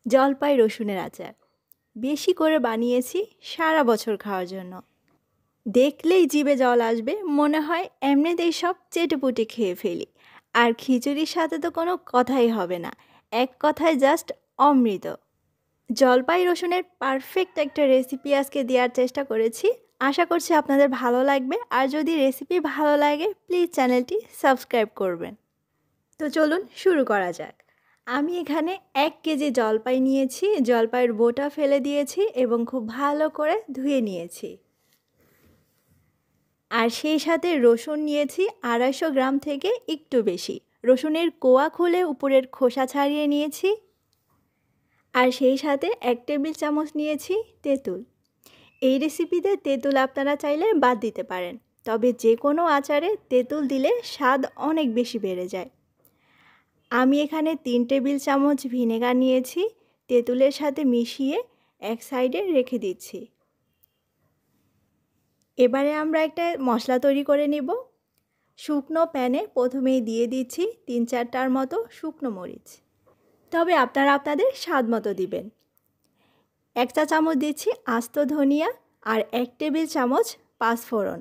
জলপাই রসুনের আচার বেশি করে বানিয়েছি সারা বছর খাওয়ার জন্য। দেখলেই জিভে জল আসবে, মনে হয় এমনিতেই সব চেটেপুটে খেয়ে ফেলি। আর খিচুড়ির সাথে তো কোনো কথাই হবে না, এক কথায় জাস্ট অমৃত। জলপাই রসুনের পারফেক্ট একটা রেসিপি আজকে দেওয়ার চেষ্টা করেছি। আশা করছি আপনাদের ভালো লাগবে, আর যদি রেসিপি ভালো লাগে প্লিজ চ্যানেলটি সাবস্ক্রাইব করবেন। তো চলুন শুরু করা যাক। আমি এখানে 1 কেজি জলপাই নিয়েছি, জলপাইয়ের বোটা ফেলে দিয়েছি এবং খুব ভালো করে ধুয়ে নিয়েছি। আর সেই সাথে রসুন নিয়েছি 250 গ্রাম থেকে একটু বেশি। রসুনের কোয়া খুলে উপরের খোসা ছাড়িয়ে নিয়েছি। আর সেই সাথে 1 টেবিল চামচ নিয়েছি তেঁতুল। এই রেসিপিতে তেঁতুল আপনারা চাইলে বাদ দিতে পারেন, তবে যে কোনো আচারে তেঁতুল দিলে স্বাদ অনেক বেশি বেড়ে যায়। আমি এখানে 3 টেবিল চামচ ভিনেগার নিয়েছি, তেঁতুলের সাথে মিশিয়ে এক সাইডে রেখে দিচ্ছি। এবারে আমরা একটা মশলা তৈরি করে নেব। শুকনো প্যানে প্রথমেই দিয়ে দিচ্ছি 3-4টার মতো শুকনো মরিচ, তবে আপনারা আপনাদের স্বাদ মতো দিবেন। 1 চা চামচ দিচ্ছি আস্ত ধনিয়া আর 1 টেবিল চামচ পাঁচফোড়ন।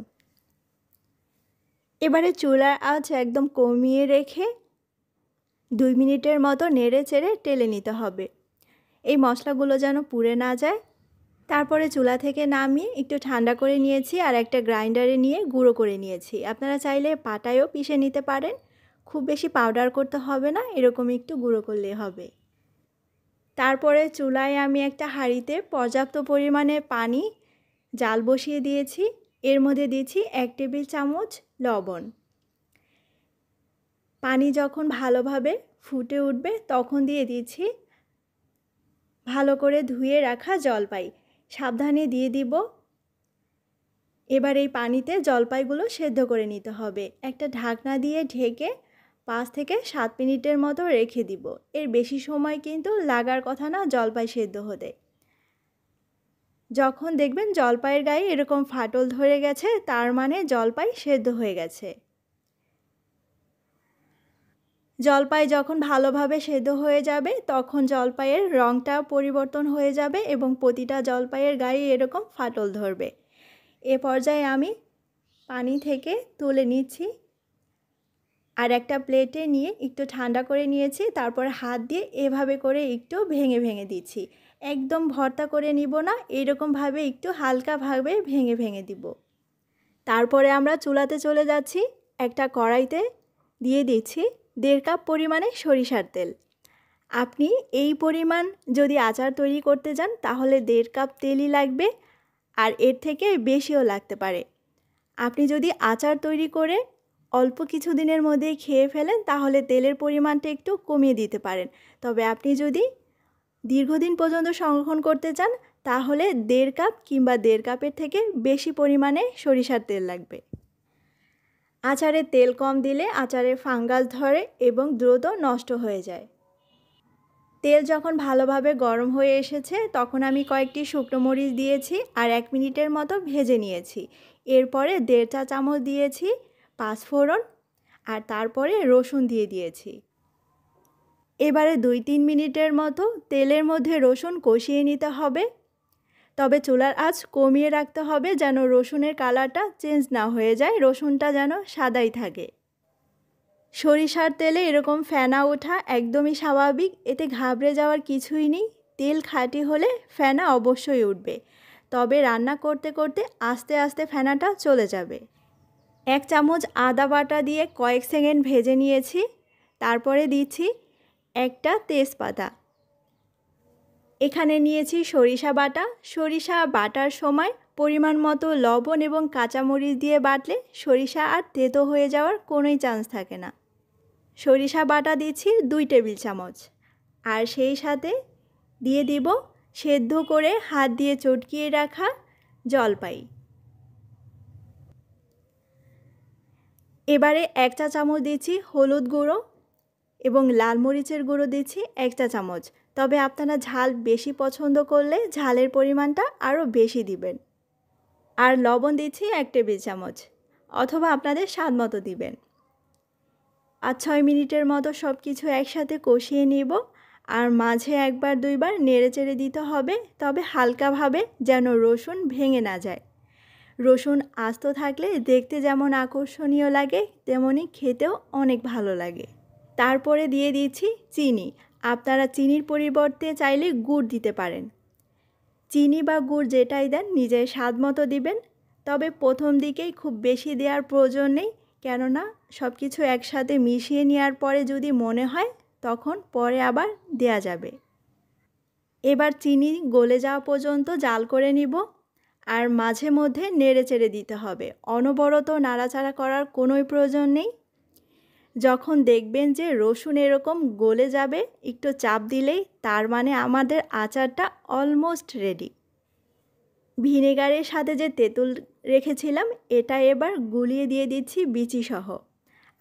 এবারে চুলার আঁচ একদম কমিয়ে রেখে 2 মিনিটের মতো নেড়ে চেড়ে টেলে নিতে হবে, এই মশলাগুলো যেন পুড়ে না যায়। তারপরে চুলা থেকে নামিয়ে একটু ঠান্ডা করে নিয়েছি আর একটা গ্রাইন্ডারে নিয়ে গুঁড়ো করে নিয়েছি। আপনারা চাইলে পাটায়ও পিষে নিতে পারেন, খুব বেশি পাউডার করতে হবে না, এরকম একটু গুঁড়ো করলেই হবে। তারপরে চুলায় আমি একটা হাঁড়িতে পর্যাপ্ত পরিমাণে পানি জাল বসিয়ে দিয়েছি। এর মধ্যে দিয়েছি 1 টেবিল চামচ লবণ। পানি যখন ভালোভাবে ফুটে উঠবে তখন দিয়ে দিচ্ছি ভালো করে ধুয়ে রাখা জলপাই, সাবধানে দিয়ে দিব। এবার এই পানিতে জলপাইগুলো সেদ্ধ করে নিতে হবে। একটা ঢাকনা দিয়ে ঢেকে 5 থেকে 7 মিনিটের মতো রেখে দিব। এর বেশি সময় কিন্তু লাগার কথা না জলপাই সেদ্ধ হতে। যখন দেখবেন জলপাইয়ের গায়ে এরকম ফাটল ধরে গেছে, তার মানে জলপাই সেদ্ধ হয়ে গেছে। জলপাই যখন ভালোভাবে সেদ্ধ হয়ে যাবে তখন জলপাইয়ের রঙটা পরিবর্তন হয়ে যাবে এবং প্রতিটা জলপাইয়ের গায়ে এরকম ফাটল ধরবে। এ পর্যায়ে আমি পানি থেকে তুলে নিচ্ছি আর একটা প্লেটে নিয়ে একটু ঠান্ডা করে নিয়েছি। তারপর হাত দিয়ে এভাবে করে একটু ভেঙে ভেঙে দিচ্ছি, একদম ভর্তা করে নিব না, এইরকমভাবে একটু হালকাভাবে ভেঙে ভেঙে দিব। তারপরে আমরা চুলাতে চলে যাচ্ছি। একটা কড়াইতে দিয়ে দিচ্ছি 1.5 কাপ পরিমাণে সরিষার তেল। আপনি এই পরিমাণ যদি আচার তৈরি করতে যান তাহলে 1.5 কাপ তেলই লাগবে, আর এর থেকে বেশিও লাগতে পারে। আপনি যদি আচার তৈরি করে অল্প কিছু দিনের মধ্যেই খেয়ে ফেলেন তাহলে তেলের পরিমাণটা একটু কমিয়ে দিতে পারেন, তবে আপনি যদি দীর্ঘদিন পর্যন্ত সংরক্ষণ করতে চান তাহলে 1.5 কাপ কিংবা 1.5 কাপের থেকে বেশি পরিমাণে সরিষার তেল লাগবে। আচারে তেল কম দিলে আচারে ফাঙ্গাস ধরে এবং দ্রুত নষ্ট হয়ে যায়। তেল যখন ভালোভাবে গরম হয়ে এসেছে তখন আমি কয়েকটি শুকনো মরিচ দিয়েছি আর 1 মিনিটের মতো ভেজে নিয়েছি। এরপরে 1.5 চা চামচ দিয়েছি পাঁচফোড়ন আর তারপরে রসুন দিয়ে দিয়েছি। এবারে 2-3 মিনিটের মতো তেলের মধ্যে রসুন কষিয়ে নিতে হবে, তবে চুলার আঁচ কমিয়ে রাখতে হবে যেন রসুনের কালারটা চেঞ্জ না হয়ে যায়, রসুনটা যেন সাদাই থাকে। সরিষার তেলে এরকম ফেনা ওঠা একদমই স্বাভাবিক, এতে ঘাবড়ে যাওয়ার কিছুই নেই। তেল খাঁটি হলে ফেনা অবশ্যই উঠবে, তবে রান্না করতে করতে আস্তে আস্তে ফেনাটা চলে যাবে। 1 চামচ আদা বাটা দিয়ে কয়েক সেকেন্ড ভেজে নিয়েছি। তারপরে দিচ্ছি একটা তেজপাতা। এখানে নিয়েছি সরিষা বাটা। সরিষা বাটার সময় পরিমাণ মতো লবণ এবং কাঁচামরিচ দিয়ে বাটলে সরিষা আর তেতো হয়ে যাওয়ার কোনোই চান্স থাকে না। সরিষা বাটা দিচ্ছি 2 টেবিল চামচ, আর সেই সাথে দিয়ে দিব সেদ্ধ করে হাত দিয়ে চটকিয়ে রাখা জলপাই। এবারে 1 চা চামচ দিচ্ছি হলুদ গুঁড়ো এবং লাল মরিচের গুঁড়ো দিচ্ছি 1 চা চামচ, তবে আপনারা ঝাল বেশি পছন্দ করলে ঝালের পরিমাণটা আরও বেশি দিবেন। আর লবণ দিচ্ছি 1 টেবিল চামচ, অথবা আপনাদের স্বাদ মতো দিবেন। 5-6 মিনিটের মতো সব কিছু একসাথে কষিয়ে নেব আর মাঝে একবার দুইবার নেড়েচেড়ে দিতে হবে, তবে হালকাভাবে, যেন রসুন ভেঙে না যায়। রসুন আস্ত থাকলে দেখতে যেমন আকর্ষণীয় লাগে, তেমনি খেতেও অনেক ভালো লাগে। তারপরে দিয়ে দিচ্ছি চিনি। আপনারা চিনির পরিবর্তে চাইলে গুড় দিতে পারেন। চিনি বা গুড় যেটাই দেন নিজের স্বাদ মতো দিবেন, তবে প্রথম দিকেই খুব বেশি দেওয়ার প্রয়োজন নেই, কেননা সব কিছু একসাথে মিশিয়ে নেওয়ার পরে যদি মনে হয় তখন পরে আবার দেয়া যাবে। এবার চিনি গলে যাওয়া পর্যন্ত জাল করে নিব, আর মাঝে মধ্যে নেড়েচেড়ে দিতে হবে। অনবরত নাড়াচাড়া করার কোনোই প্রয়োজন নেই। যখন দেখবেন যে রসুন এরকম গলে যাবে, একটু চাপ দিলেই তার মানে আমাদের আচারটা অলমোস্ট রেডি। ভিনেগারের সাথে যে তেঁতুল রেখেছিলাম এটা এবার গুলিয়ে দিয়ে দিচ্ছি বিচিসহ।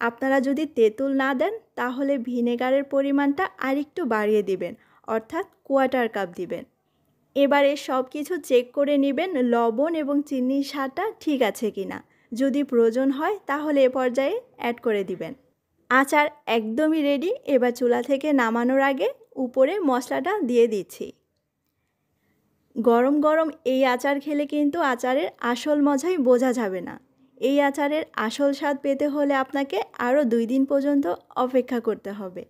আপনারা যদি তেঁতুল না দেন তাহলে ভিনেগারের পরিমাণটা আরেকটু বাড়িয়ে দিবেন, অর্থাৎ 1/4 কাপ দিবেন। এবারে সব কিছু চেক করে নেবেন লবণ এবং চিনির স্বাদটা ঠিক আছে কিনা। যদি প্রয়োজন হয় তাহলে এ পর্যায়ে অ্যাড করে দিবেন। আচার একদমই রেডি। এবার চুলা থেকে নামানোর আগে উপরে মশলাটা দিয়ে দিচ্ছি। গরম গরম এই আচার খেলে কিন্তু আচারের আসল মজাই বোঝা যাবে না। এই আচারের আসল স্বাদ পেতে হলে আপনাকে আরও 2 দিন পর্যন্ত অপেক্ষা করতে হবে।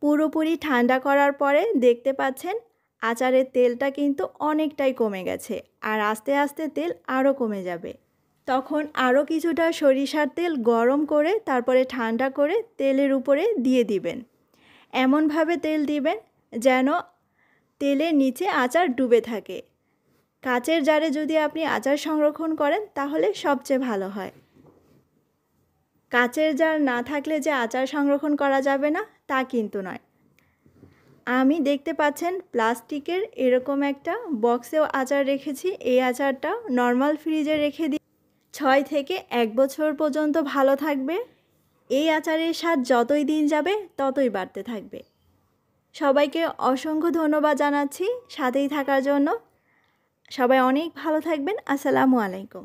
পুরোপুরি ঠান্ডা করার পরে দেখতে পাচ্ছেন আচারের তেলটা কিন্তু অনেকটাই কমে গেছে, আর আস্তে আস্তে তেল আরও কমে যাবে। তখন আরও কিছুটা সরিষার তেল গরম করে তারপরে ঠান্ডা করে তেলের উপরে দিয়ে দিবেন। এমনভাবে তেল দিবেন যেন তেলের নিচে আচার ডুবে থাকে। কাচের জারে যদি আপনি আচার সংরক্ষণ করেন তাহলে সবচেয়ে ভালো হয়। কাচের জার না থাকলে যে আচার সংরক্ষণ করা যাবে না তা কিন্তু নয়। আমি দেখতে পাচ্ছেন প্লাস্টিকের এরকম একটা বক্সেও আচার রেখেছি। এই আচারটা নর্মাল ফ্রিজে রেখে দিই 6 থেকে 1 বছর পর্যন্ত ভালো থাকবে। এই আচারের স্বাদ যতই দিন যাবে ততই বাড়তে থাকবে। সবাইকে অসংখ্য ধন্যবাদ জানাচ্ছি সাথেই থাকার জন্য। সবাই অনেক ভালো থাকবেন। আসসালামু আলাইকুম।